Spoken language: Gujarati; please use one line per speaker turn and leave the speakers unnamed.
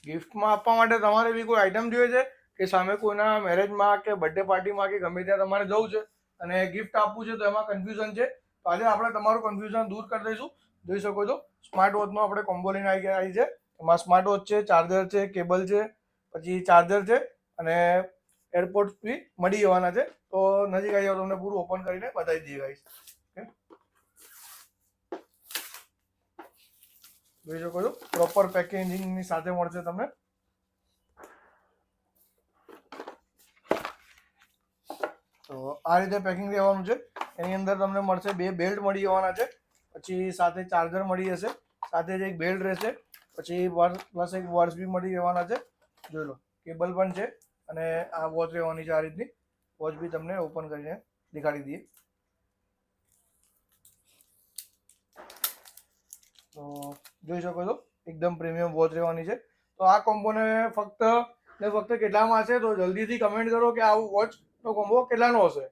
ગિફ્ટમાં આપવા માટે તમારે બી કોઈ આઈટમ જોઈએ છે કે સામે કોઈના મેરેજમાં કે બર્થડે પાર્ટીમાં કે ગમે ત્યાં તમારે જવું છે અને ગિફ્ટ આપવું છે તો એમાં કન્ફ્યુઝન છે, તો આજે આપણે તમારું કન્ફ્યુઝન દૂર કરી દઈશું. જોઈ શકો છો સ્માર્ટ વોચનો આપણે કોમ્બો લઈને આવી છે. એમાં સ્માર્ટ વોચ છે, ચાર્જર છે, કેબલ છે, પછી ચાર્જર છે અને એરપોર્ટ્સ બી મળી જવાના છે. તો નજીક આવી જાવ, તમને પૂરું ઓપન કરીને બતાવી દઈએ ગાઈસ. જોઈ શકો છો પ્રોપર પેકેજિંગની સાથે મળશે તમને. તો આ રીતે પેકિંગ રહેવાનું છે. એની અંદર તમને મળશે 2 બેલ્ટ મળી જવાના છે, પછી સાથે ચાર્જર મળી જશે, સાથે જ એક બેલ્ટ રહેશે, પછી પ્લસ એક વર્સ બી મળી જવાના છે. જોઈ લો કેબલ પણ છે અને આ વોચ રહેવાની છે. આ રીતની વોચ બી તમને ઓપન કરીને દેખાડી દઈએ. તો જોઈ શકો છો એકદમ પ્રીમિયમ વોચ રહેવાની છે. તો આ કોમ્બોને ફક્ત કેટલામાં હશે તો જલ્દીથી કમેન્ટ કરો કે આ વોચનો કોમ્બો કેટલાનો હશે.